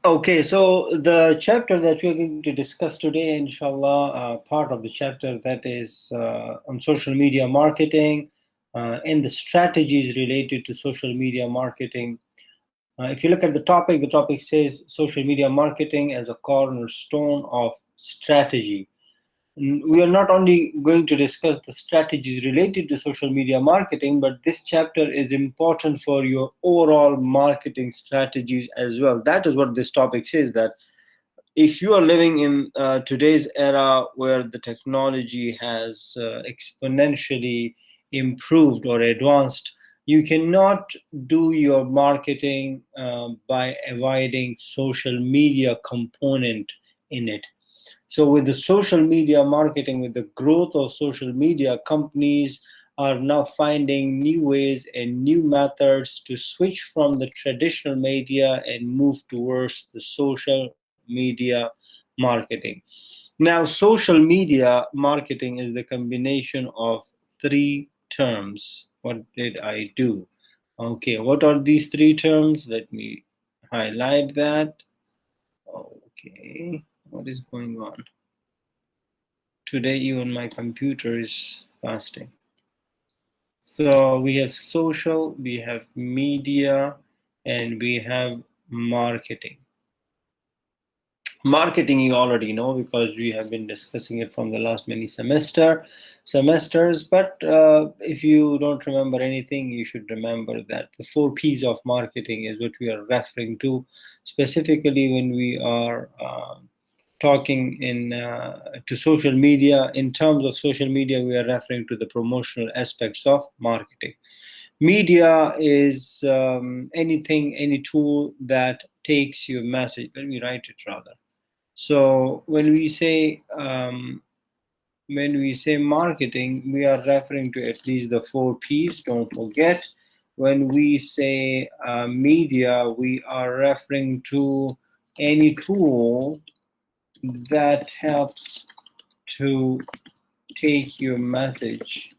Okay, so the chapter that we're going to discuss today, inshallah, part of the chapter that is on social media marketing and the strategies related to social media marketing. If you look at the topic says social media marketing as a cornerstone of strategy. We are not only going to discuss the strategies related to social media marketing, but this chapter is important for your overall marketing strategies as well. That is what this topic says, that if you are living in today's era where the technology has exponentially improved or advanced, you cannot do your marketing by avoiding social media component in it. So with the social media marketing, with the growth of social media, companies are now finding new ways and new methods to switch from the traditional media and move towards the social media marketing. Now, social media marketing is the combination of three terms. What did I do? Okay, what are these three terms? Let me highlight that. Okay, what is going on? Today, even my computer is fasting. So we have social, we have media, and we have marketing. Marketing you already know because we have been discussing it from the last many semesters. But if you don't remember anything, you should remember that the four P's of marketing is what we are referring to, specifically when we are talking in to social media. In terms of social media, we are referring to the promotional aspects of marketing. Media is anything, any tool that takes your message. Let me write it rather. So when we say marketing, we are referring to at least the four P's. Don't forget. When we say media, we are referring to any tool that helps to take your message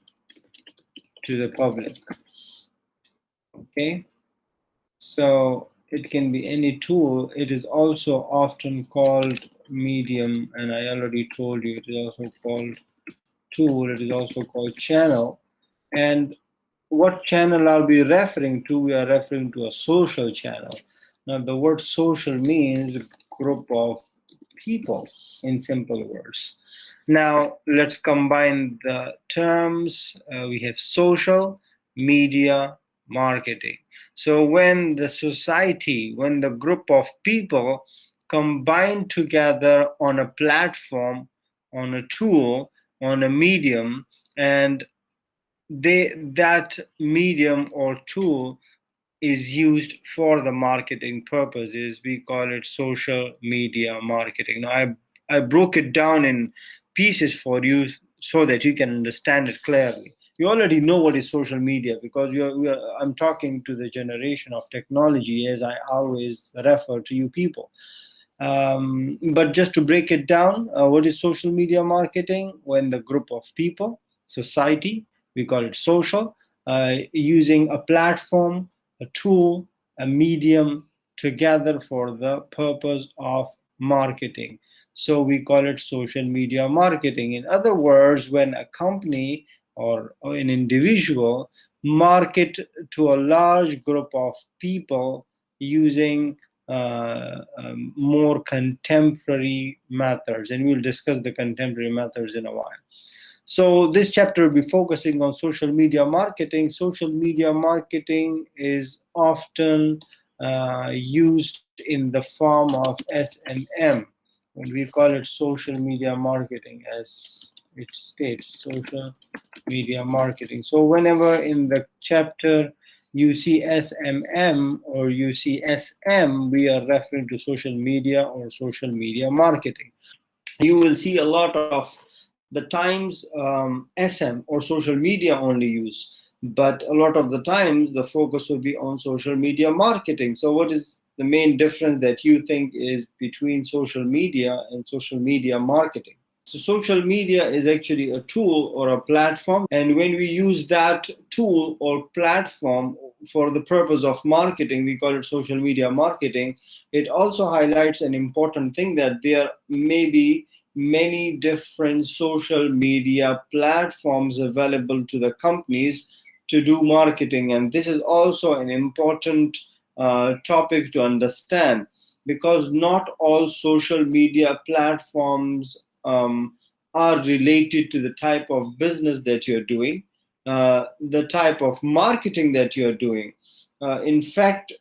to the public. Okay, so it can be any tool. It is also often called medium, and I already told you it is also called tool. It is also called channel. And what channel I'll be referring to? We are referring to a social channel. Now, the word social means group of people, in simple words. Now, let's combine the terms. We have social, media, marketing. So, when the society, when the group of people combine together on a platform, on a tool, on a medium, and that medium or tool is used for the marketing purposes, we call it social media marketing. Now, I broke it down in pieces for you so that you can understand it clearly. You already know what is social media because I'm talking to the generation of technology, as I always refer to you people. But just to break it down, what is social media marketing? When the group of people, society, we call it social, using a platform, a tool, a medium together for the purpose of marketing. So we call it social media marketing. In other words, when a company or an individual market to a large group of people using more contemporary methods, and we'll discuss the contemporary methods in a while. So this chapter will be focusing on social media marketing. Social media marketing is often used in the form of S&M, and we call it social media marketing, as it states, social media marketing. So whenever in the chapter you see SMM or you see SM, we are referring to social media or social media marketing. You will see a lot of the times SM or social media only use, but a lot of the times the focus will be on social media marketing. So what is the main difference that you think is between social media and social media marketing? So social media is actually a tool or a platform, and when we use that tool or platform, for the purpose of marketing, we call it social media marketing. It also highlights an important thing, that there may be many different social media platforms available to the companies to do marketing. And this is also an important topic to understand, because not all social media platforms are related to the type of business that you're doing, the type of marketing that you're doing. In fact,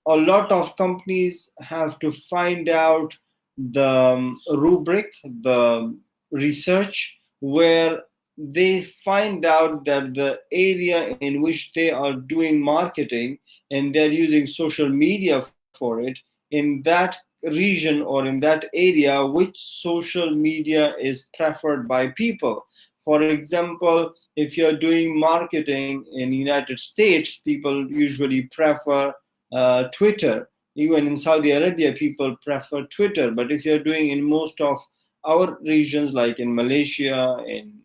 a lot of companies have to find out the rubric, the research, where they find out that the area in which they are doing marketing and they're using social media for it, in that region or in that area, which social media is preferred by people. For example, if you're doing marketing in United States, people usually prefer Twitter. Even in Saudi Arabia, people prefer Twitter. But if you're doing in most of our regions, like in Malaysia, in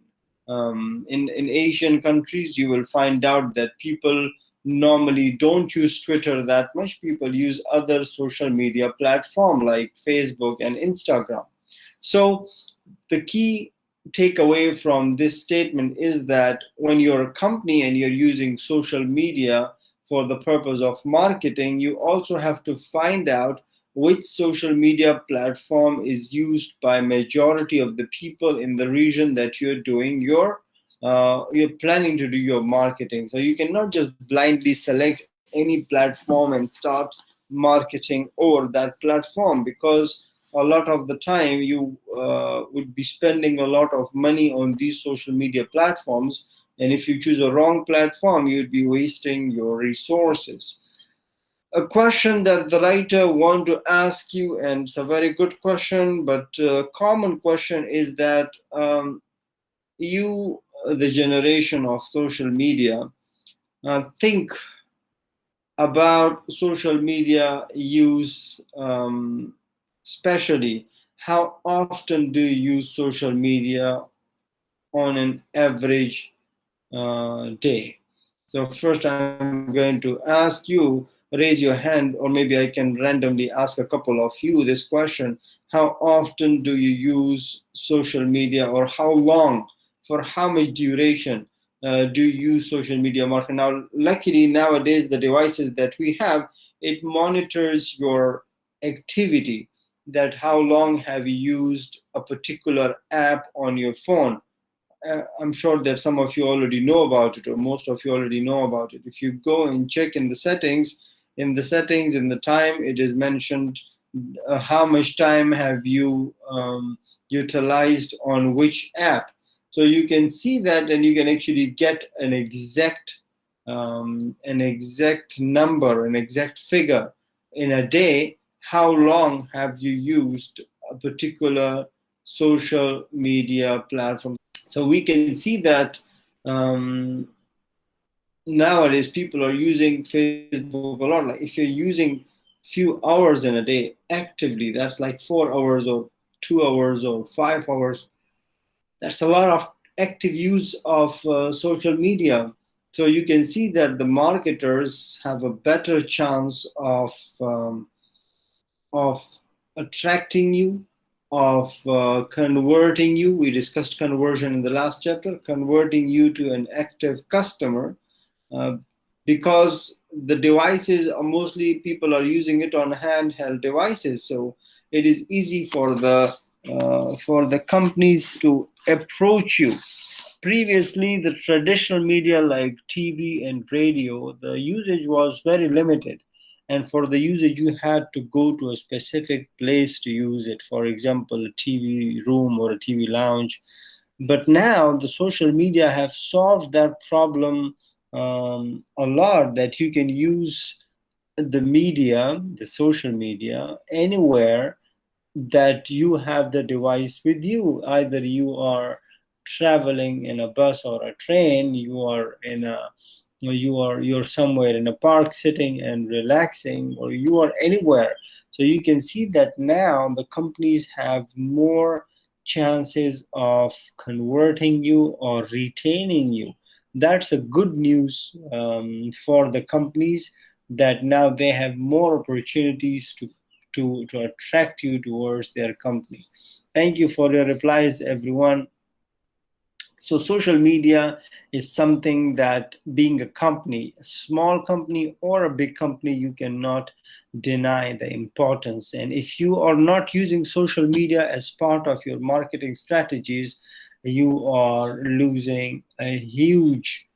Asian countries, you will find out that people normally don't use Twitter that much. People use other social media platform like Facebook and Instagram. So the key takeaway from this statement is that when you're a company and you're using social media for the purpose of marketing, you also have to find out which social media platform is used by majority of the people in the region that you're doing you're planning to do your marketing. So you cannot just blindly select any platform and start marketing over that platform, because a lot of the time you would be spending a lot of money on these social media platforms, and if you choose a wrong platform, you'd be wasting your resources. A question that the writer want to ask you, and it's a very good question, but a common question, is that you, the generation of social media, think about social media use, especially how often do you use social media on an average day? So first I'm going to ask you, raise your hand, or maybe I can randomly ask a couple of you this question: how often do you use social media, or how long, for how much duration do you use social media marketing? Now, luckily nowadays the devices that we have, it monitors your activity, that how long have you used a particular app on your phone. I'm sure that some of you already know about it, or most of you already know about it. If you go and check in the settings, in the time, it is mentioned how much time have you utilized on which app. So you can see that, and you can actually get an exact number, an exact figure in a day. How long have you used a particular social media platform? So we can see that nowadays people are using Facebook a lot. Like if you're using few hours in a day actively, that's like 4 hours or 2 hours or 5 hours. That's a lot of active use of social media. So you can see that the marketers have a better chance of attracting you, of converting you. We discussed conversion in the last chapter, converting you to an active customer, because the devices are mostly, people are using it on handheld devices. So it is easy for the companies to approach you. Previously, the traditional media like TV and radio, the usage was very limited. And for the usage, you had to go to a specific place to use it. For example, a TV room or a TV lounge. But now the social media have solved that problem a lot, that you can use the media, the social media, anywhere that you have the device with you. Either you are traveling in a bus or a train, you're somewhere in a park sitting and relaxing, or you are anywhere. So you can see that now the companies have more chances of converting you or retaining you. That's a good news for the companies, that now they have more opportunities to attract you towards their company. Thank you for your replies, everyone. So social media is something that, being a company, a small company or a big company, you cannot deny the importance. And if you are not using social media as part of your marketing strategies, you are losing a huge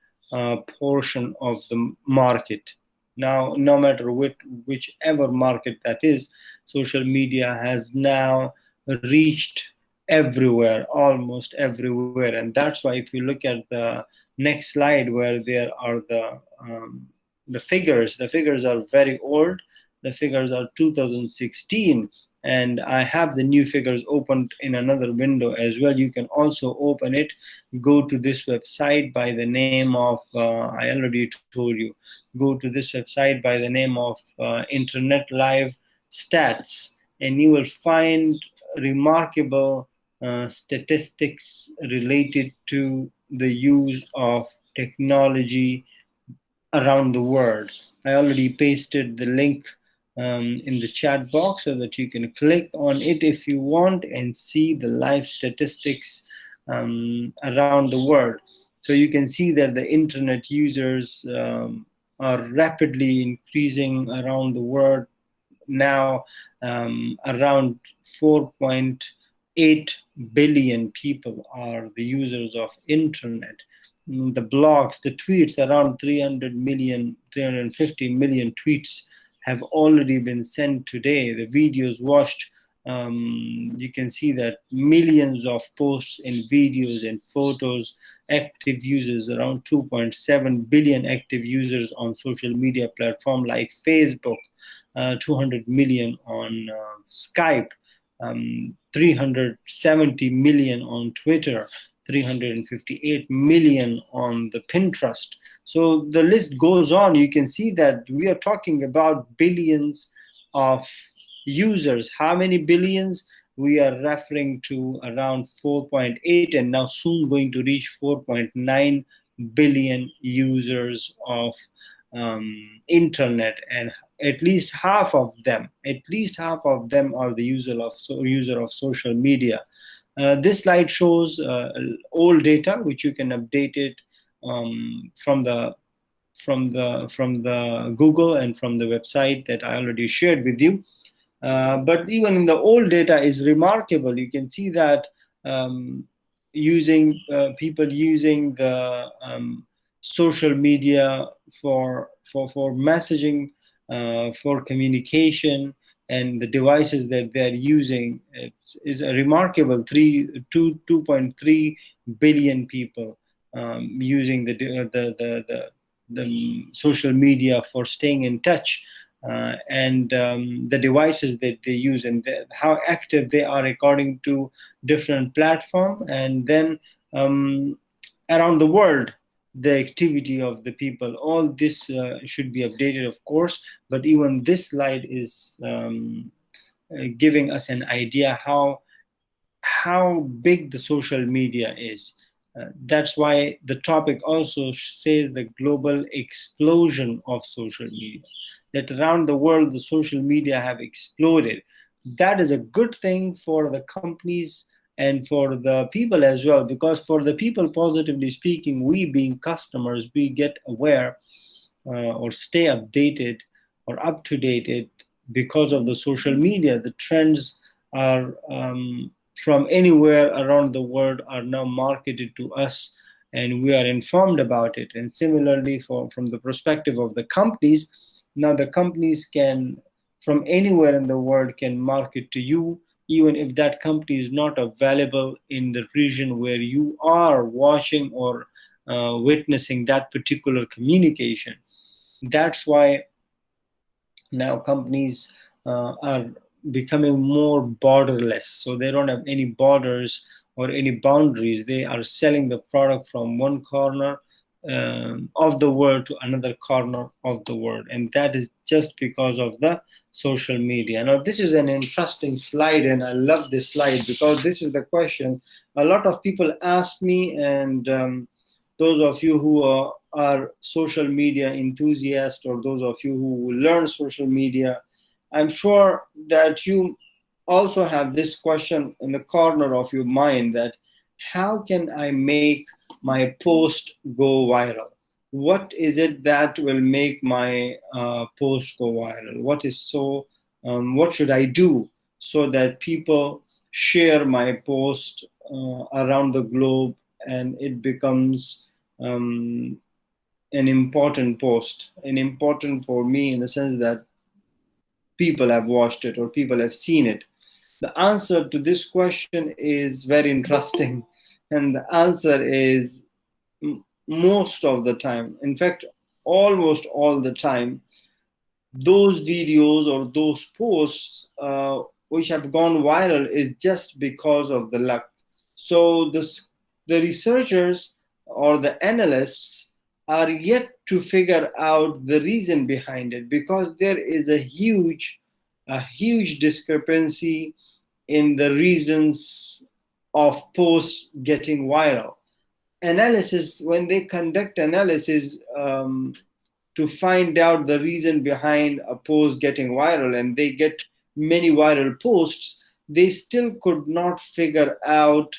portion of the market. Now, no matter whichever market that is, social media has now reached everywhere, almost everywhere. And that's why if you look at the next slide, where there are the figures are very old. The figures are 2016, and I have the new figures opened in another window as well. You can also open it. Go to this website by the name of, I already told you, go to this website by the name of Internet Live Stats, and you will find remarkable statistics related to the use of technology around the world. I already pasted the link in the chat box so that you can click on it if you want and see the live statistics around the world. So you can see that the internet users are rapidly increasing around the world now. Around 4.8 billion people are the users of internet. The blogs, the tweets, around 300 million, 350 million tweets have already been sent today. The videos watched, you can see that millions of posts and videos and photos. Active users, around 2.7 billion active users on social media platform like Facebook, 200 million on Skype, 370 million on Twitter, 358 million on the Pinterest. So the list goes on. You can see that we are talking about billions of users. How many billions? We are referring to around 4.8, and now soon going to reach 4.9 billion users of internet. And at least half of them are the user of social media. This slide shows old data, which you can update it from the Google and from the website that I already shared with you. But even in the old data is remarkable. You can see that people using the social media for messaging, for communication, and the devices that they're using is a remarkable 2.3 billion people using the social media for staying in touch, and the devices that they use, and how active they are according to different platform. And then around the world, the activity of the people, all this should be updated, of course. But even this slide is giving us an idea how big the social media is. That's why the topic also says the global explosion of social media, that around the world the social media have exploded. That is a good thing for the companies and for the people as well, because for the people, positively speaking, we being customers, we get aware or stay updated or up to date because of the social media. The trends are from anywhere around the world are now marketed to us, and we are informed about it. And similarly, from the perspective of the companies, now the companies can, from anywhere in the world, can market to you, even if that company is not available in the region where you are watching or witnessing that particular communication. That's why now companies are becoming more borderless. So they don't have any borders or any boundaries. They are selling the product from one corner of the world to another corner of the world. And that is just because of the social media. Now, this is an interesting slide, and I love this slide because this is the question a lot of people ask me. And those of you who are social media enthusiasts, or those of you who learn social media, I'm sure that you also have this question in the corner of your mind, that how can I make my post go viral? What is it that will make my post go viral? What should I do so that people share my post around the globe, and it becomes um, an important post, and important for me in the sense that people have watched it or people have seen it? The answer to this question is very interesting, and the answer is most of the time, in fact, almost all the time, those videos or those posts which have gone viral is just because of the luck. So the researchers or the analysts are yet to figure out the reason behind it, because there is a huge discrepancy in the reasons of posts getting viral. Analysis, when they conduct analysis to find out the reason behind a post getting viral, and they get many viral posts, they still could not figure out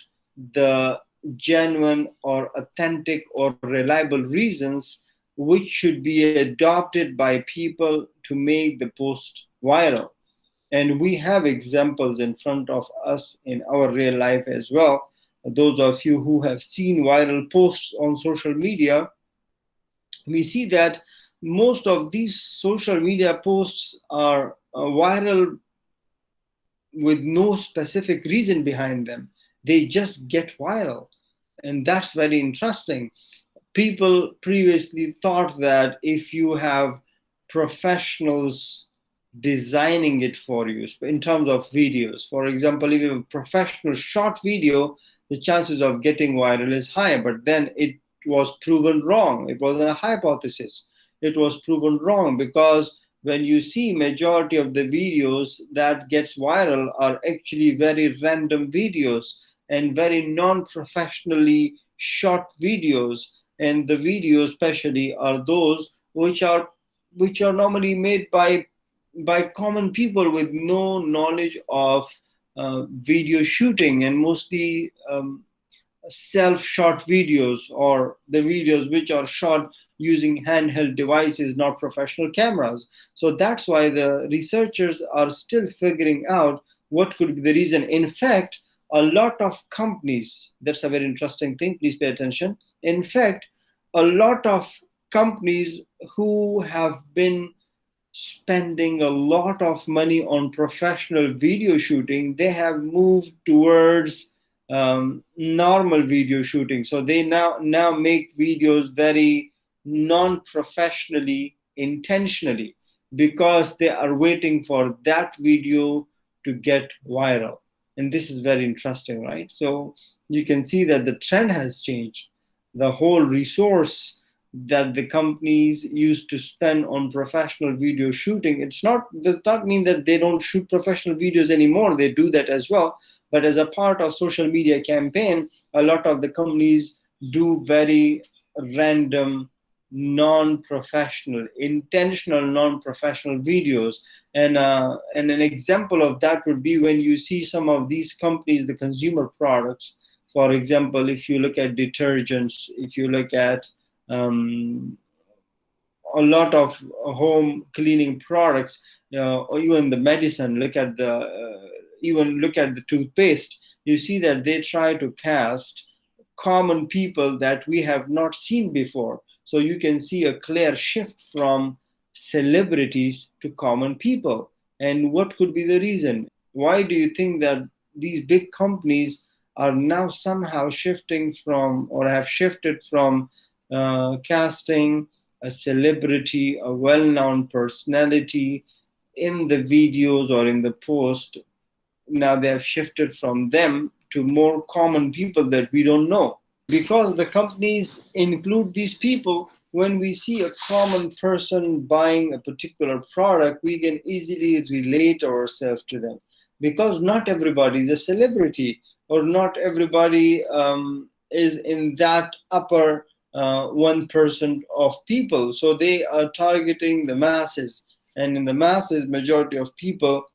the genuine or authentic or reliable reasons which should be adopted by people to make the post viral. And we have examples in front of us in our real life as well. Those of you who have seen viral posts on social media, we see that most of these social media posts are viral with no specific reason behind them. They just get viral. And that's very interesting. People previously thought that if you have professionals designing it for you in terms of videos, for example, if you have a professional short video, the chances of getting viral is high. But then it was proven wrong. It wasn't a hypothesis. It was proven wrong, because when you see majority of the videos that gets viral are actually very random videos and very non-professionally shot videos. And the videos especially are those which are normally made by common people with no knowledge of video shooting, and mostly self-shot videos, or the videos which are shot using handheld devices, not professional cameras. So that's why the researchers are still figuring out what could be the reason. In fact, a lot of companies, that's a very interesting thing, please pay attention. In fact, a lot of companies who have been spending a lot of money on professional video shooting, they have moved towards normal video shooting. So they now make videos very non-professionally, intentionally, because they are waiting for that video to get viral. And this is very interesting, right? So you can see that the trend has changed. The whole resource that the companies used to spend on professional video shooting, does not mean that they don't shoot professional videos anymore. They do that as well. But as a part of social media campaign, a lot of the companies do very random, non-professional, intentional non-professional videos. And an example of that would be when you see some of these companies, the consumer products. For example, if you look at detergents, if you look at a lot of home cleaning products, or even the medicine. Even look at the toothpaste. You see that they try to cast common people that we have not seen before. So you can see a clear shift from celebrities to common people. And what could be the reason? Why do you think that these big companies are now somehow shifting from, or have shifted from, casting a celebrity, a well-known personality in the videos or in the post? Now they have shifted from them to more common people that we don't know. Because the companies include these people, when we see a common person buying a particular product, we can easily relate ourselves to them. Because not everybody is a celebrity, or not everybody is in that upper 1% of people. So they are targeting the masses, and in the masses, majority of people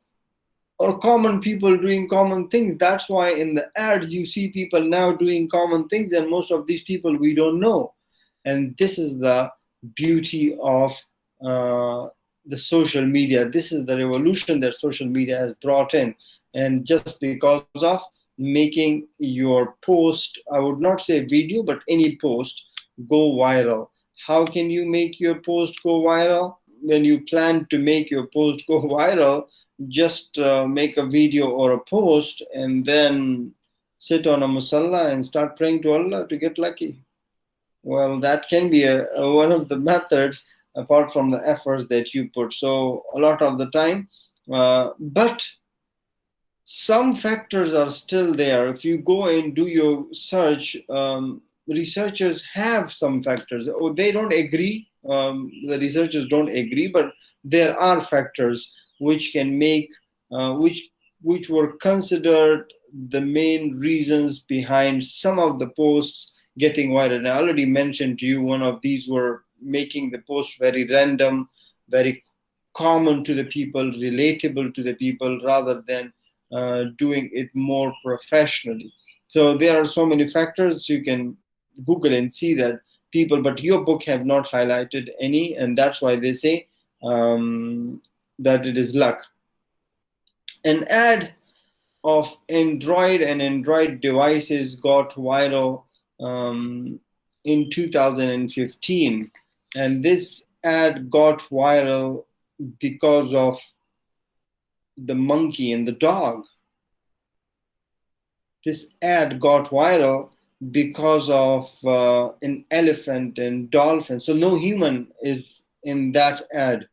or common people doing common things. That's why in the ads you see people now doing common things, and most of these people we don't know. And this is the beauty of uh, the social media. This is the revolution that social media has brought in. And just because of making your post, I would not say video, but any post, go viral. How can you make your post go viral? When you plan to make your post go viral, just make a video or a post and then sit on a musalla and start praying to Allah to get lucky. Well, that can be one of the methods apart from the efforts that you put. So a lot of the time, but some factors are still there. If you go and do your search, researchers have some factors. Oh, they don't agree. The researchers don't agree, but there are factors which can make which were considered the main reasons behind some of the posts getting viral. And I already mentioned to you one of these were making the post very random, very common to the people, relatable to the people, rather than doing it more professionally. So there are so many factors. You can Google and see that people, but your book have not highlighted any, and that's why they say that it is luck. An ad of Android and Android devices got viral in 2015, and this ad got viral because of the monkey and the dog. This ad got viral because of an elephant and dolphin. So no human is in that ad.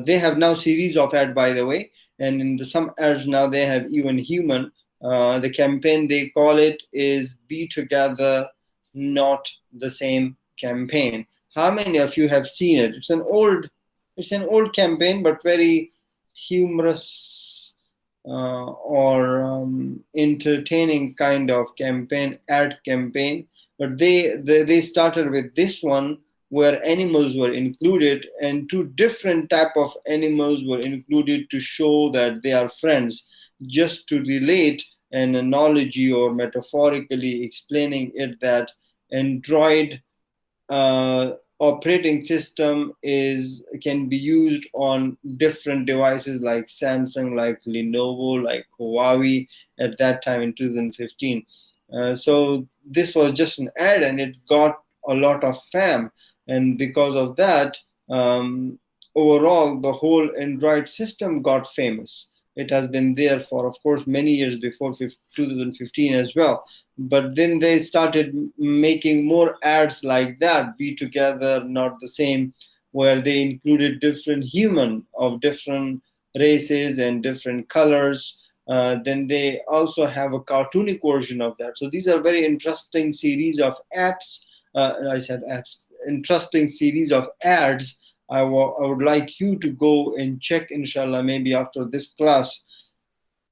They have now series of ad, by the way, and in some ads now they have even human. The campaign they call it is "Be Together, Not the Same" campaign. How many of you have seen it? It's an old campaign, but very humorous or entertaining kind of campaign, ad campaign. But they started with this one where animals were included, and two different type of animals were included to show that they are friends, just to relate an analogy or metaphorically explaining it that Android operating system is can be used on different devices like Samsung, like Lenovo, like Huawei at that time in 2015. So this was just an ad, and it got a lot of fame, and because of that, overall the whole Android system got famous. It has been there for, of course, many years before 2015 as well. But then they started making more ads like that, "Be Together, Not the Same," where they included different human of different races and different colors. Then they also have a cartoonic version of that. So these are very interesting series of apps. I said apps, interesting series of ads. I would like you to go and check, inshallah, maybe after this class.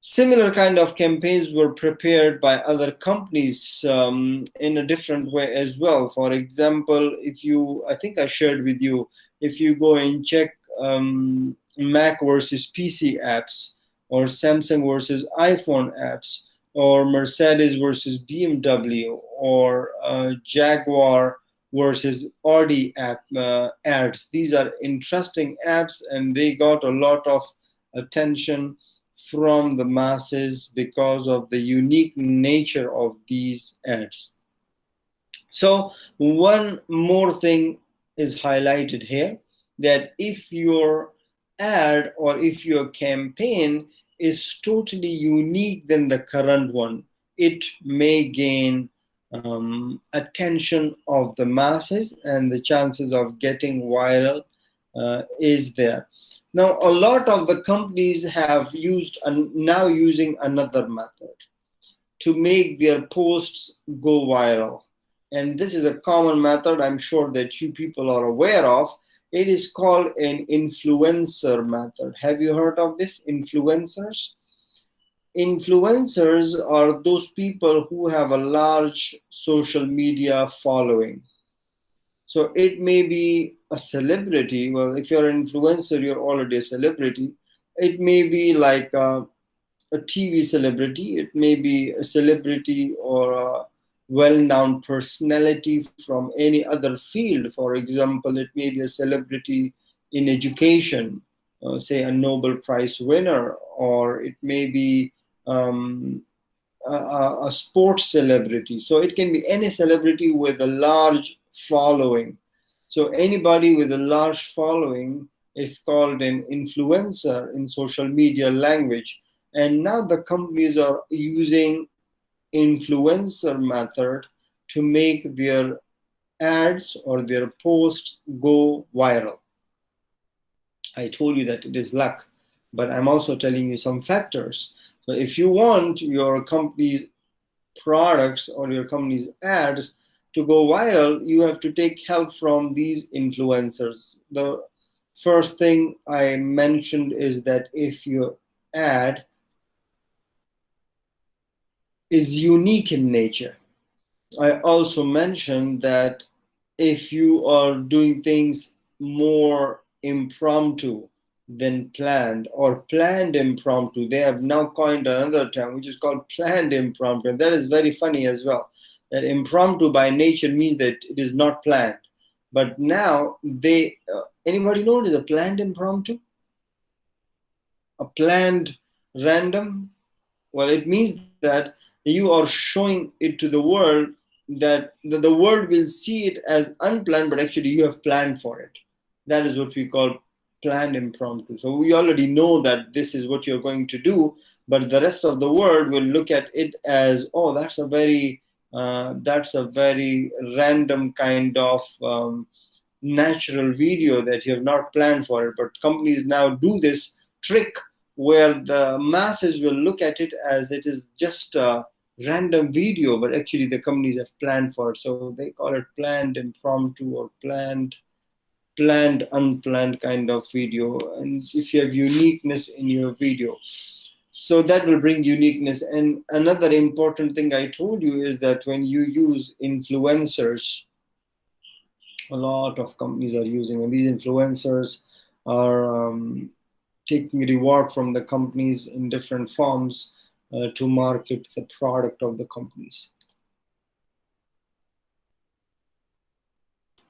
Similar kind of campaigns were prepared by other companies in a different way as well. For example, I think I shared with you, if you go and check Mac versus PC apps, or Samsung versus iPhone apps, or Mercedes versus BMW, or Jaguar versus Audi ads. These are interesting apps, and they got a lot of attention from the masses because of the unique nature of these ads. So one more thing is highlighted here, that if your ad or if your campaign is totally unique than the current one, it may gain attention of the masses, and the chances of getting viral is there. Now, a lot of the companies have now using another method to make their posts go viral. And this is a common method I'm sure that you people are aware of. It is called an influencer method. Have you heard of this? Influencers? Influencers are those people who have a large social media following. So it may be a celebrity. Well, if you're an influencer, you're already a celebrity. It may be like a TV celebrity. It may be a celebrity or a well-known personality from any other field. For example, it may be a celebrity in education, say a Nobel Prize winner, or it may be a sports celebrity. So it can be any celebrity with a large following. So anybody with a large following is called an influencer in social media language. And now the companies are using influencer method to make their ads or their posts go viral. I told you that it is luck, but I'm also telling you some factors. So if you want your company's products or your company's ads to go viral, you have to take help from these influencers. The first thing I mentioned is that if your ad is unique in nature, I also mentioned that if you are doing things more impromptu than planned or planned impromptu, they have now coined another term which is called planned impromptu. And that is very funny as well. That impromptu by nature means that it is not planned. But now anybody know what is a planned impromptu? A planned random? Well, it means that you are showing it to the world that the world will see it as unplanned, but actually you have planned for it. That is what we call planned impromptu. So we already know that this is what you're going to do, but the rest of the world will look at it as, oh, that's a very random kind of natural video that you have not planned for it. But companies now do this trick where the masses will look at it as it is just a random video, but actually the companies have planned for it. So they call it planned impromptu or planned unplanned kind of video. And if you have uniqueness in your video, so that will bring uniqueness. And another important thing I told you is that when you use influencers, a lot of companies are using, and these influencers are taking reward from the companies in different forms to market the product of the companies.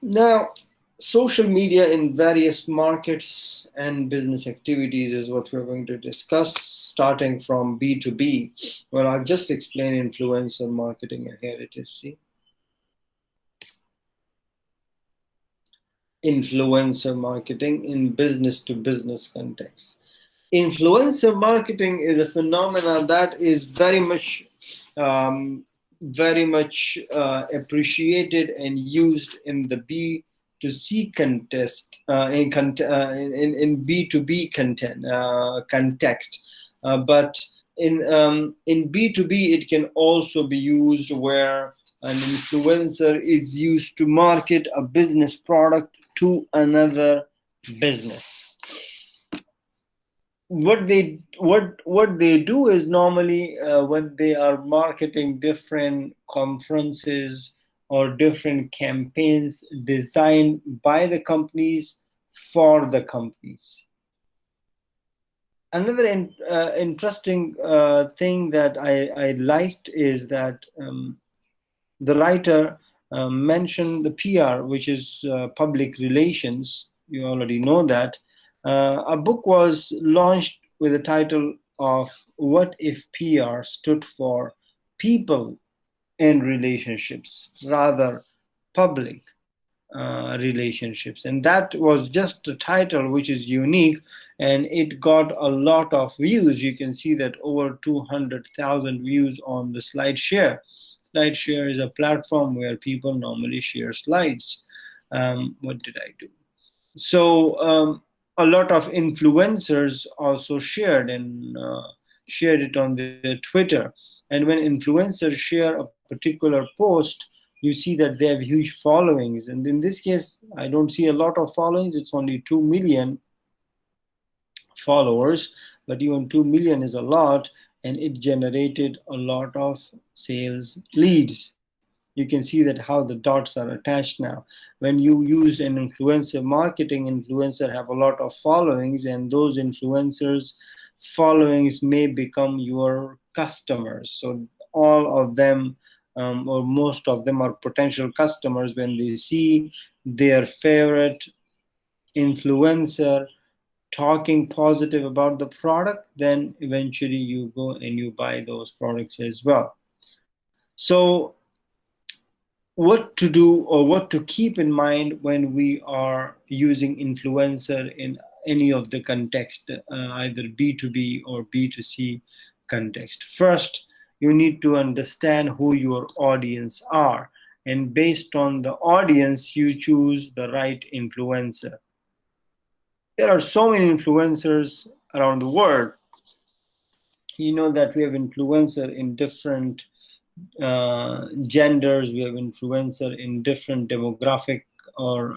Now, social media in various markets and business activities is what we're going to discuss, starting from B2B. Well, I'll just explain influencer marketing, and here it is. See, influencer marketing in business to business context. Influencer marketing is a phenomenon that is very much appreciated and used in the B2C contest in B2B context, but in B2B it can also be used where an influencer is used to market a business product to another business. What they do is normally when they are marketing different conferences or different campaigns designed by the companies for the companies. Another interesting thing that I liked is that the writer mentioned the PR, which is public relations. You already know that. A book was launched with the title of What If PR Stood for People and Relationships, rather public relationships. And that was just a title which is unique, and it got a lot of views. You can see that over 200,000 views on the SlideShare. SlideShare is a platform where people normally share slides. What did I do? So a lot of influencers also shared it on their Twitter. And when influencers share a particular post, you see that they have huge followings. And in this case, I don't see a lot of followings. It's only 2 million followers, but even 2 million is a lot, and it generated a lot of sales leads. You can see that how the dots are attached now. When you use an influencer marketing, influencer have a lot of followings, and those influencers followings may become your customers. So all of them, or most of them, are potential customers. When they see their favorite influencer talking positive about the product, then eventually you go and you buy those products as well. So what to do or what to keep in mind when we are using influencer in any of the context, either B2B or B2C context. First, you need to understand who your audience are, and based on the audience, you choose the right influencer. There are so many influencers around the world. You know that we have influencer in different genders, we have influencer in different demographic or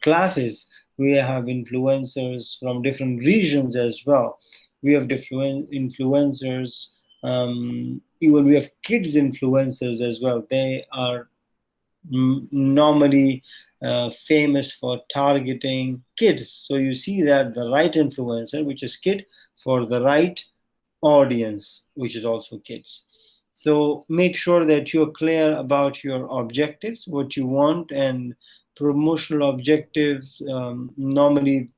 classes. We have influencers from different regions as well. We have different influencers, even we have kids influencers as well. They are normally famous for targeting kids. So you see that the right influencer, which is kid, for the right audience, which is also kids. So make sure that you're clear about your objectives, what you want, and promotional objectives. Normally,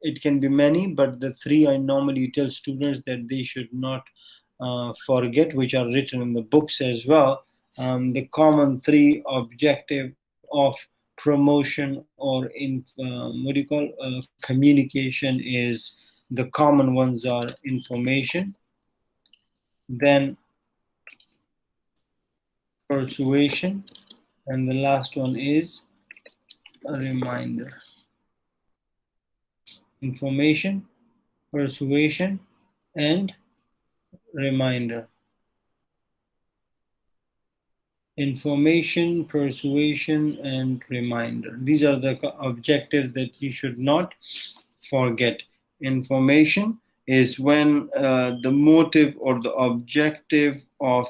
it can be many, but the three I normally tell students that they should not forget, which are written in the books as well. The common three objective of promotion or in what do you call communication is, the common ones are information, then persuasion, and the last one is a reminder. Information, persuasion, and reminder. Information, persuasion, and reminder. These are the objectives that you should not forget. Information is when the motive or the objective of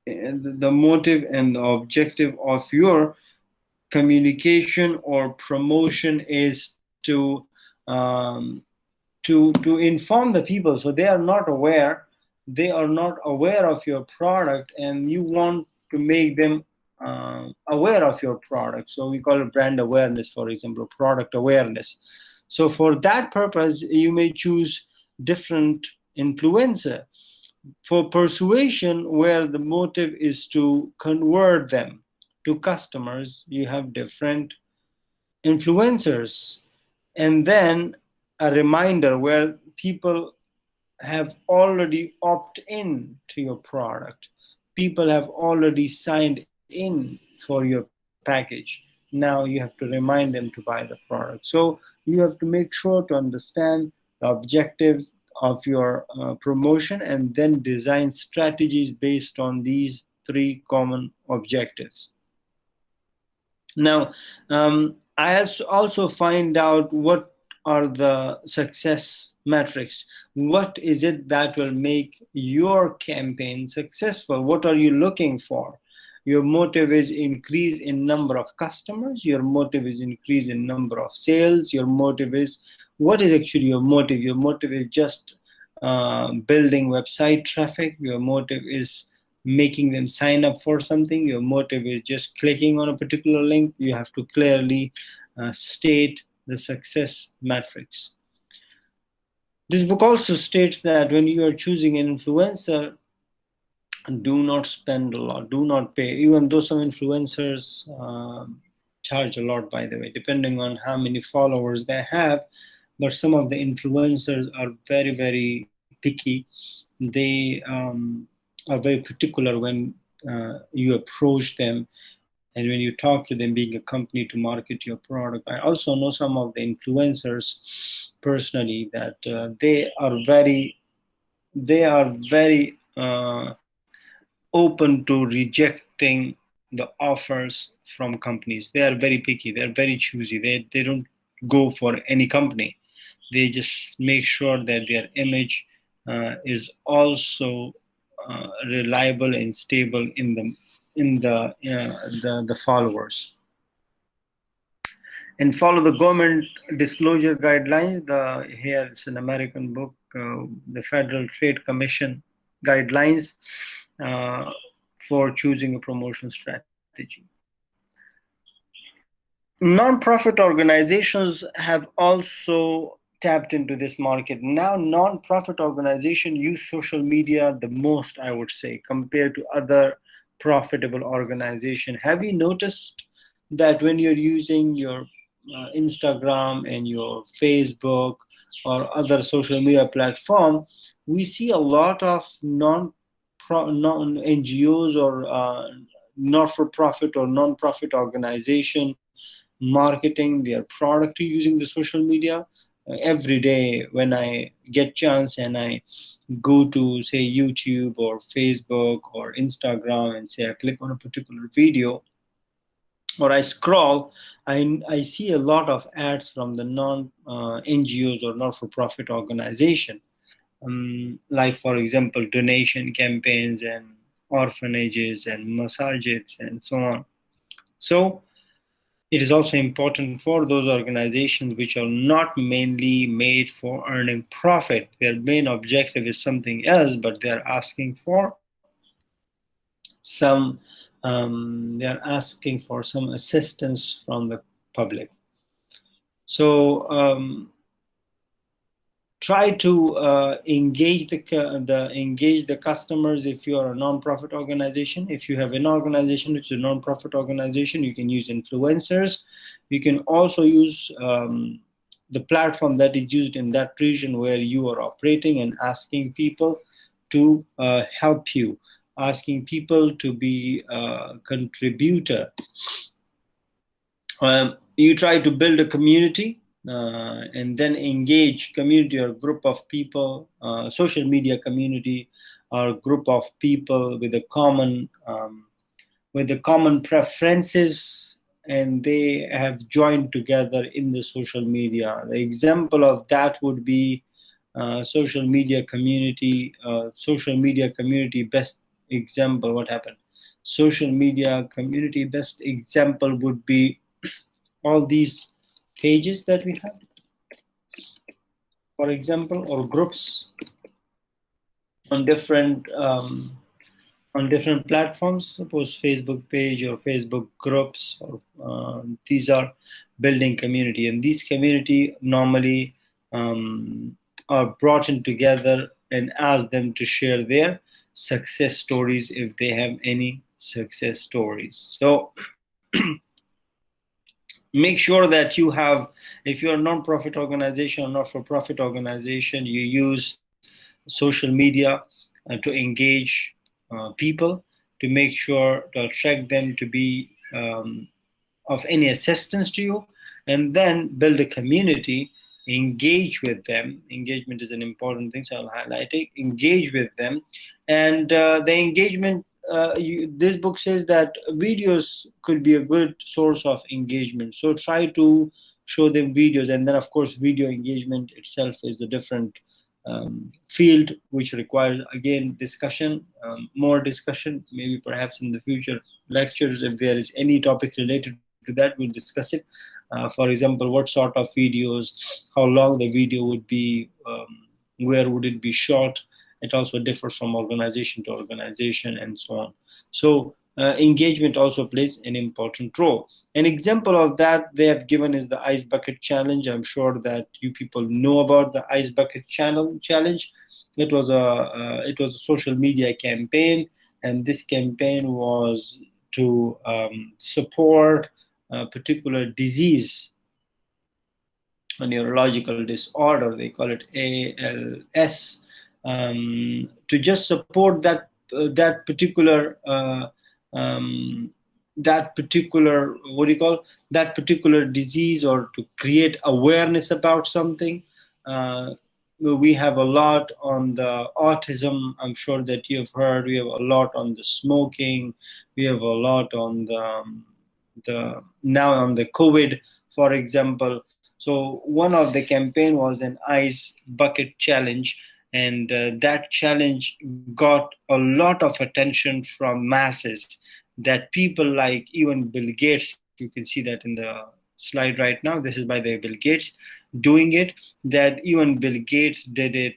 the motive and the objective of your communication or promotion is to inform the people, so they are not aware of your product, and you want to make them aware of your product. So we call it brand awareness, for example, product awareness. So for that purpose, you may choose different influencer. For persuasion, where the motive is to convert them to customers, you have different influencers. And then a reminder, where people have already opted in to your product. People have already signed in for your package. Now you have to remind them to buy the product. So you have to make sure to understand the objectives of your promotion and then design strategies based on these three common objectives. Now, I also find out what are the success metrics. What is it that will make your campaign successful? What are you looking for? Your motive is increase in number of customers. Your motive is increase in number of sales. Your motive is, what is actually your motive? Your motive is just building website traffic. Your motive is making them sign up for something. Your motive is just clicking on a particular link. You have to clearly state the success metrics. This book also states that when you are choosing an influencer, do not spend a lot, do not pay, even though some influencers charge a lot, by the way, depending on how many followers they have. But some of the influencers are very, very picky. They are very particular when you approach them and when you talk to them, being a company to market your product. I also know some of the influencers personally that they are very open to rejecting the offers from companies. They are very picky. They are very choosy. They don't go for any company. They just make sure that their image is also reliable and stable in the followers. And follow the government disclosure guidelines. Here it's an American book, the Federal Trade Commission guidelines for choosing a promotion strategy. Non-profit organizations have also tapped into this market. Now, non-profit organizations use social media the most, I would say, compared to other profitable organizations. Have you noticed that when you're using your Instagram and your Facebook or other social media platform, we see a lot of non-NGOs or not-for-profit or non-profit organization marketing their product using the social media. Every day when I get chance and I go to say YouTube or Facebook or Instagram and say I click on a particular video or I scroll, I see a lot of ads from the non-NGOs or not-for-profit organization, like for example donation campaigns and orphanages and massages and so on. So it is also important for those organizations which are not mainly made for earning profit. Their main objective is something else, but they are asking for some assistance from the public. So try to engage the customers if you are a non-profit organization. If you have an organization which is a non-profit organization, you can use influencers. You can also use the platform that is used in that region where you are operating and asking people to help you, asking people to be a contributor. You try to build a community and then engage community or group of people, social media community or group of people with a common preferences, and they have joined together in the social media. The example of that would be social media community best example. What happened? Social media community best example would be all these pages that we have, for example, or groups on different platforms. Suppose Facebook page or Facebook groups, or these are building community, and these community normally are brought in together and ask them to share their success stories if they have any success stories. So make sure that you have, if you're a non-profit organization or not-for-profit organization, you use social media to engage people, to make sure to attract them to be of any assistance to you, and then build a community, engage with them. Engagement is an important thing, so I'll highlight it. Engage with them, and the engagement, this book says that videos could be a good source of engagement. So try to show them videos, and then of course video engagement itself is a different field which requires again discussion, more discussion, maybe perhaps in the future lectures if there is any topic related to that, we'll discuss it. For example, what sort of videos, how long the video would be, where would it be shot. It also differs from organization to organization and so on. So engagement also plays an important role. An example of that they have given is the Ice Bucket Challenge. I'm sure that you people know about the Ice Bucket Challenge. It was a social media campaign, and this campaign was to support a particular disease, a neurological disorder. They call it ALS. To just support that particular disease, or to create awareness about something. We have a lot on the autism. I'm sure that you have heard. We have a lot on the smoking. We have a lot on now on the COVID, for example. So one of the campaign was an Ice Bucket Challenge, and that challenge got a lot of attention from masses, that people like even Bill Gates, you can see that in the slide right now, this is by the Bill Gates doing it, that even Bill Gates did it.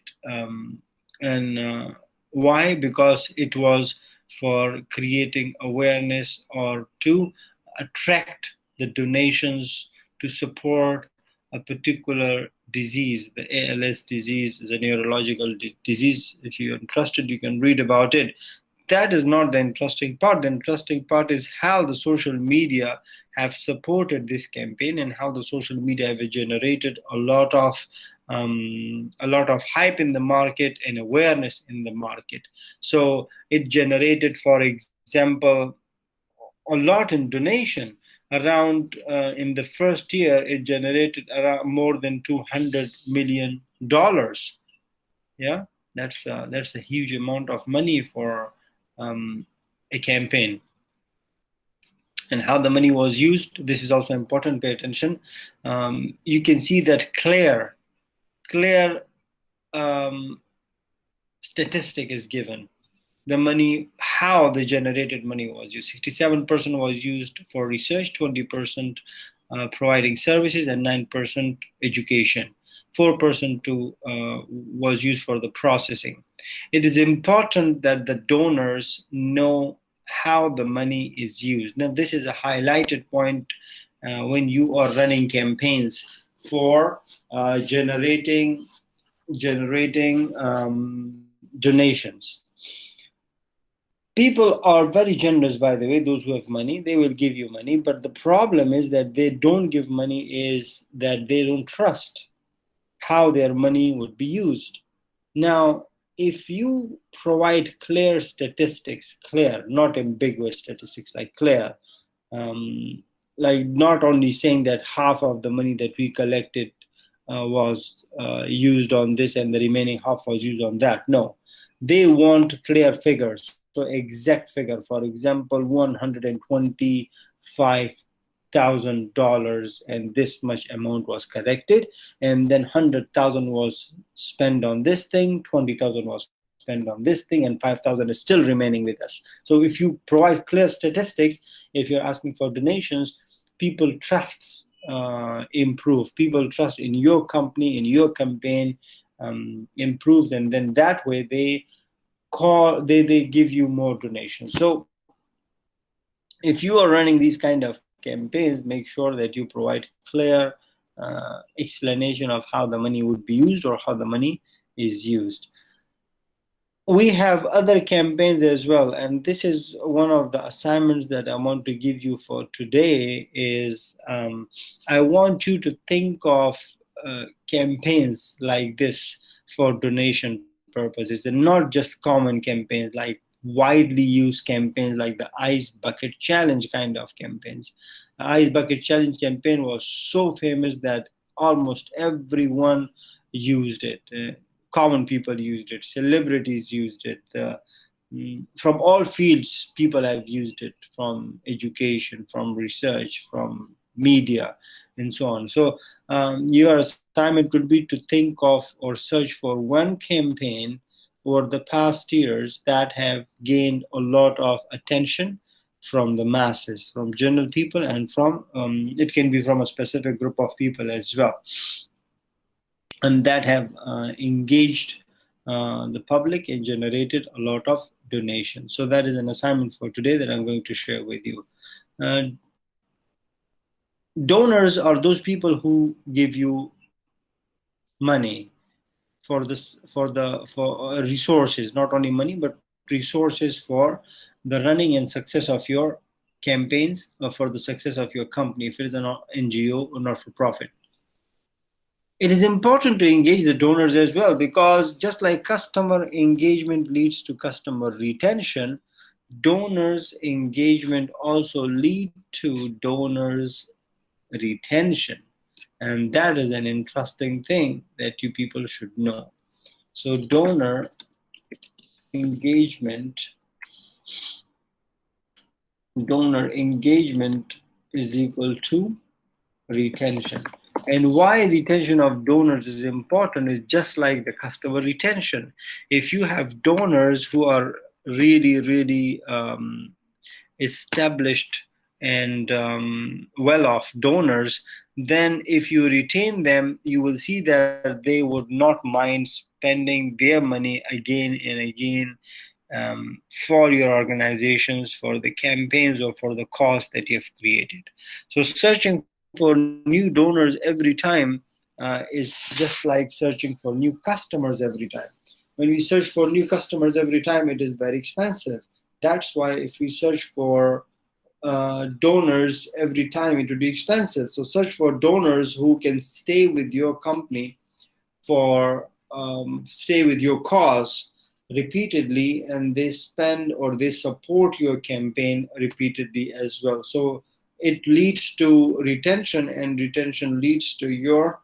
And why? Because it was for creating awareness or to attract the donations to support a particular disease. The ALS disease is a neurological disease. If you're interested, you can read about it. That is not the interesting part. The interesting part is how the social media have supported this campaign, and how the social media have generated a lot of hype in the market and awareness in the market. So it generated, for example, a lot in donation. Around in the first year, it generated around more than $200 million. Yeah, that's a huge amount of money for a campaign. And how the money was used, this is also important. Pay attention. You can see that clear statistic is given. The money, how the generated money was used. 67% was used for research, 20% providing services, and 9% education. 4% was used for the processing. It is important that the donors know how the money is used. Now, this is a highlighted point when you are running campaigns for generating donations. People are very generous, by the way. Those who have money, they will give you money, but the problem is that they don't give money, is that they don't trust how their money would be used. Now, if you provide clear statistics, clear, not ambiguous statistics, like clear, like not only saying that half of the money that we collected was used on this and the remaining half was used on that. No, they want clear figures. So exact figure, for example, $125,000 and this much amount was collected, and then 100,000 was spent on this thing, 20,000 was spent on this thing, and 5,000 is still remaining with us. So if you provide clear statistics, if you're asking for donations, people trusts improve. People trust in your company, in your campaign improves, and then that way they give you more donations. So if you are running these kind of campaigns, make sure that you provide clear explanation of how the money would be used or how the money is used. We have other campaigns as well, and this is one of the assignments that I want to give you for today. Is I want you to think of campaigns like this for donation purposes, and not just common campaigns like widely used campaigns like the Ice Bucket Challenge kind of campaigns. The Ice Bucket Challenge campaign was so famous that almost everyone used it. Common people used it, celebrities used it, from all fields people have used it, from education, from research, from media, and so on. So your assignment could be to think of or search for one campaign over the past years that have gained a lot of attention from the masses, from general people, and from it can be from a specific group of people as well, and that have engaged the public and generated a lot of donations. So that is an assignment for today that I'm going to share with you. Donors are those people who give you money for resources, not only money but resources for the running and success of your campaigns, or for the success of your company, if it is an NGO or not for profit. It is important to engage the donors as well, because just like customer engagement leads to customer retention, donors engagement also lead to donors retention. And that is an interesting thing that you people should know. So donor engagement is equal to retention. And why retention of donors is important is just like the customer retention. If you have donors who are really established and well-off donors, then if you retain them, you will see that they would not mind spending their money again and again for your organizations, for the campaigns, or for the cause that you have created. So searching for new donors every time is just like searching for new customers every time. When we search for new customers every time, it is very expensive. That's why if we search for donors every time, it would be expensive. So search for donors who can stay with your company for stay with your cause repeatedly, and they spend or they support your campaign repeatedly as well. So it leads to retention, and retention leads to your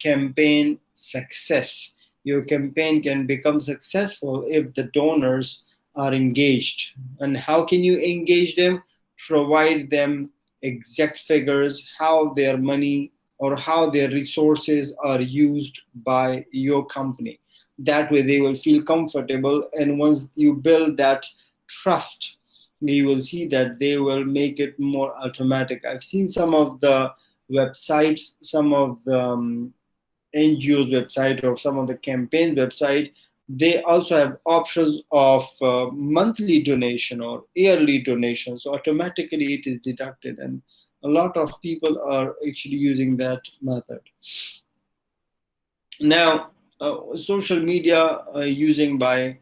campaign success. Your campaign can become successful if the donors are engaged. And how can you engage them? Provide them exact figures, how their money or how their resources are used by your company. That way they will feel comfortable, and once you build that trust, you will see that they will make it more automatic. I've seen some of the websites, some of the NGOs website or some of the campaigns website, they also have options of monthly donation or yearly donation. So automatically it is deducted, and a lot of people are actually using that method. Now, social media using by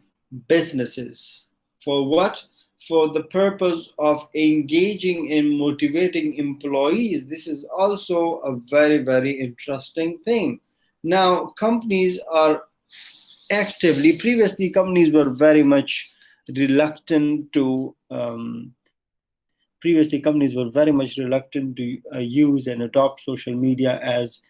businesses for what? For the purpose of engaging and motivating employees. This is also a very interesting thing. Now, companies are actively, previously, companies were very much reluctant to. Previously, companies were very much reluctant to use and adopt social media as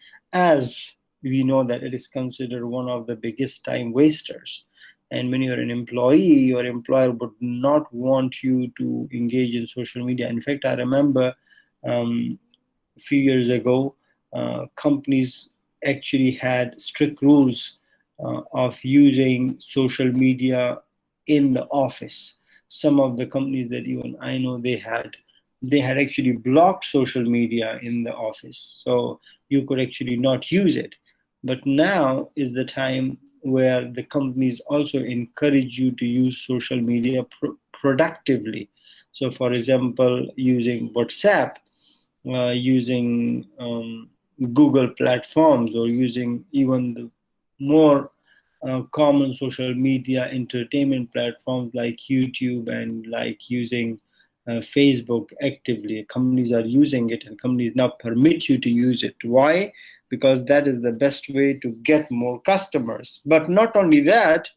we know that it is considered one of the biggest time wasters. And when you're an employee, your employer would not want you to engage in social media. In fact, I remember a few years ago, companies actually had strict rules of using social media in the office. Some of the companies that even I know, they had actually blocked social media in the office, so you could actually not use it. But now is the time where the companies also encourage you to use social media productively. So, for example, using WhatsApp, using Google platforms, or using even the more common social media entertainment platforms like YouTube, and like using Facebook actively. Companies are using it, and companies now permit you to use it. Why? Because that is the best way to get more customers. But not only that,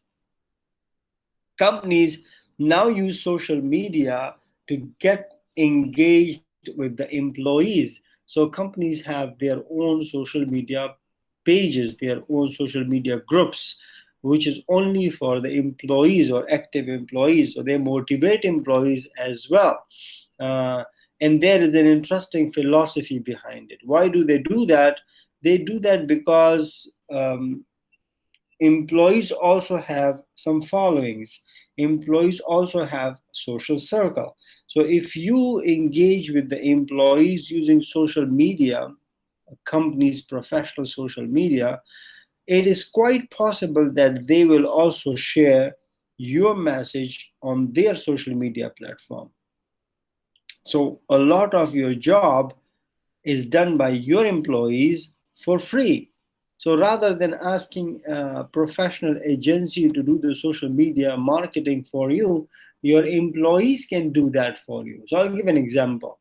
companies now use social media to get engaged with the employees. So companies have their own social media pages, their own social media groups, which is only for the employees or active employees. So they motivate employees as well. Uh, and there is an interesting philosophy behind it. Why do they do that? They do that because employees also have some followings. Employees also have social circle. So if you engage with the employees using social media, companies professional social media, it is quite possible that they will also share your message on their social media platform. So a lot of your job is done by your employees for free. So rather than asking a professional agency to do the social media marketing for you, your employees can do that for you. So I'll give an example.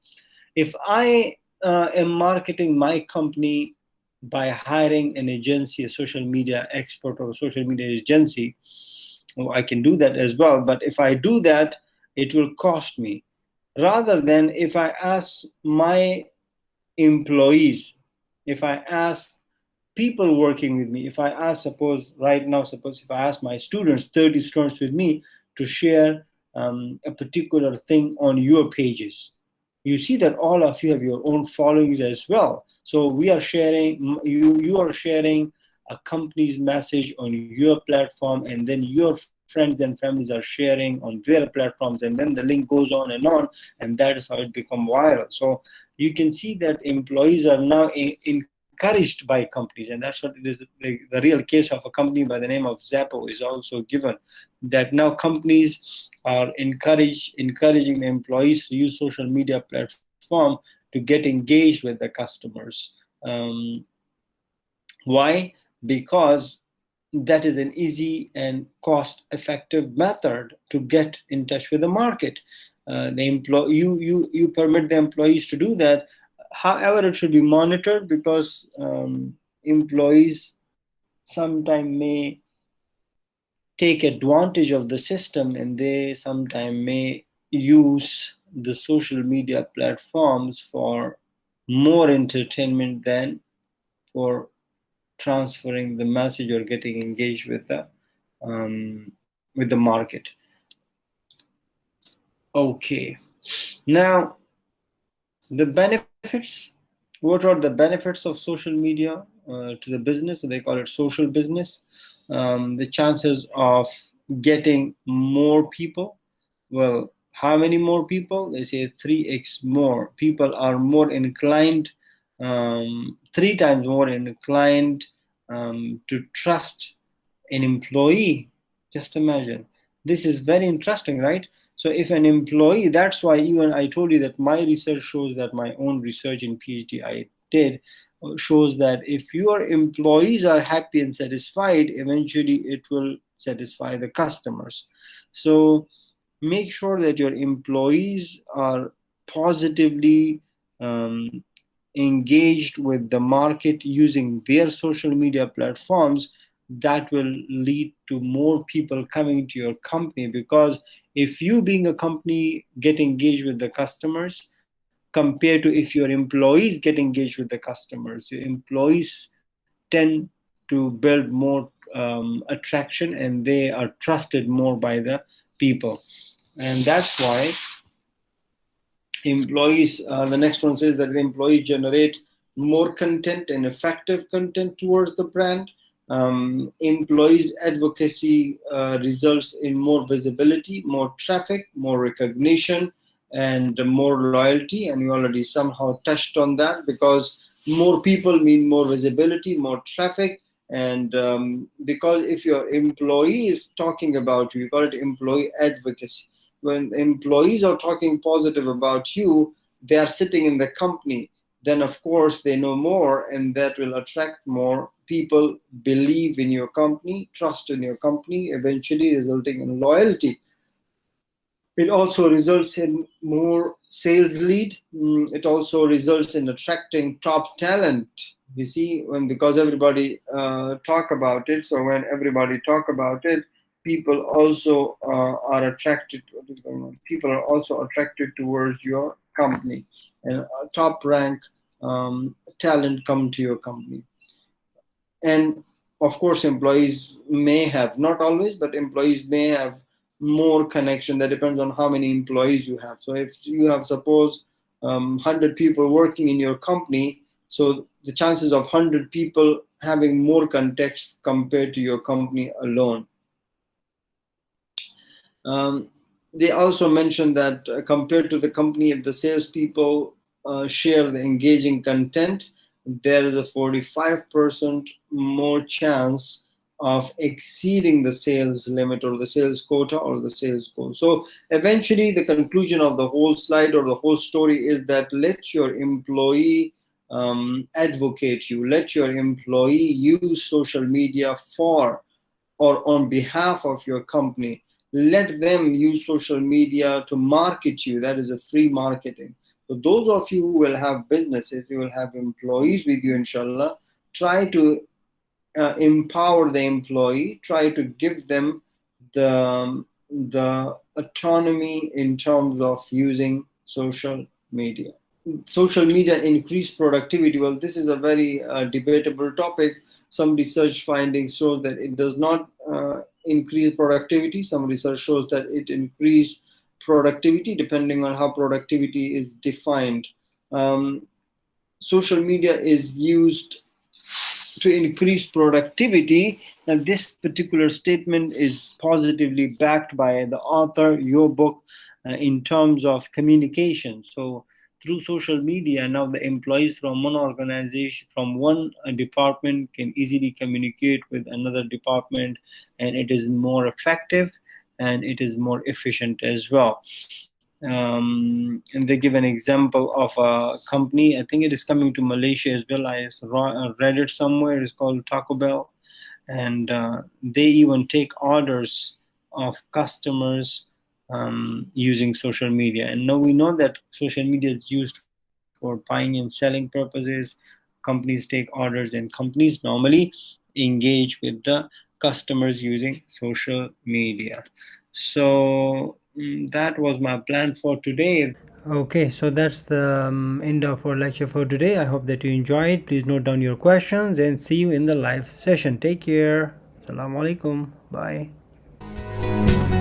If I am marketing my company by hiring an agency, a social media expert or a social media agency, well, I can do that as well. But if I do that, it will cost me. Rather than if I ask my employees, if I ask people working with me, if I ask, suppose right now, suppose if I ask my students, 30 students with me, to share a particular thing on your pages, you see that all of you have your own followings as well. So we are sharing, you are sharing a company's message on your platform, and then your friends and families are sharing on their platforms, and then the link goes on, and that is how it becomes viral. So you can see that employees are now encouraged by companies, and that's what it is. The real case of a company by the name of Zappos is also given, that now companies are encouraging the employees to use social media platform to get engaged with the customers. Why? Because that is an easy and cost-effective method to get in touch with the market. You permit the employees to do that. However, it should be monitored, because employees sometimes may take advantage of the system, and they sometimes may use the social media platforms for more entertainment than for transferring the message or getting engaged with the market. Okay, now the benefits. What are the benefits of social media to the business? So they call it social business. The chances of getting more people. Well, how many more people? They say 3x more. People are more inclined, 3 times more inclined to trust an employee. Just imagine. This is very interesting, right? So if an employee, that's why even I told you that my research shows, that my own research in PhD I did, shows that if your employees are happy and satisfied, eventually it will satisfy the customers. So make sure that your employees are positively engaged with the market using their social media platforms. That will lead to more people coming to your company, because if you, being a company, get engaged with the customers compared to if your employees get engaged with the customers, your employees tend to build more attraction, and they are trusted more by the people. And that's why employees, the next one says that the employees generate more content and effective content towards the brand. Employees advocacy results in more visibility, more traffic, more recognition, and more loyalty. And you already somehow touched on that, because more people mean more visibility, more traffic. And because if your employee is talking about you, you call it employee advocacy. When employees are talking positive about you, they are sitting in the company, then of course they know more, and that will attract more people, believe in your company, trust in your company, eventually resulting in loyalty. It also results in more sales lead. It also results in attracting top talent. You see, because everybody talk about it. So when everybody talk about it, people also are attracted to what is going on. People are also attracted towards your company, and top rank talent come to your company. And of course, employees may have, not always, but employees may have more connection. That depends on how many employees you have. So if you have, suppose, 100 people working in your company, so the chances of 100 people having more contacts compared to your company alone. They also mentioned that compared to the company, if the salespeople share the engaging content, there is a 45% more chance of exceeding the sales limit or the sales quota or the sales goal. So eventually the conclusion of the whole slide or the whole story is that let your employee advocate you, let your employee use social media for or on behalf of your company. Let them use social media to market you. That is a free marketing. So those of you who will have businesses, you will have employees with you, inshallah, try to empower the employee, try to give them the autonomy in terms of using social media. Social media increase productivity. Well, this is a very debatable topic. Some research findings show that it does not increase productivity. Some research shows that it increases productivity, depending on how productivity is defined. Social media is used to increase productivity, and this particular statement is positively backed by the author, your book, in terms of communication. So through social media, now the employees from one organization, from one department, can easily communicate with another department, and it is more effective and it is more efficient as well. And they give an example of a company. I think it is coming to Malaysia as well. I read it somewhere. It's called Taco Bell, and they even take orders of customers using social media. And now we know that social media is used for buying and selling purposes. Companies take orders, and companies normally engage with the customers using social media. So that was my plan for today. Okay, so that's the end of our lecture for today. I hope that you enjoyed. Please note down your questions and see you in the live session. Take care. Assalamu alaikum. Bye.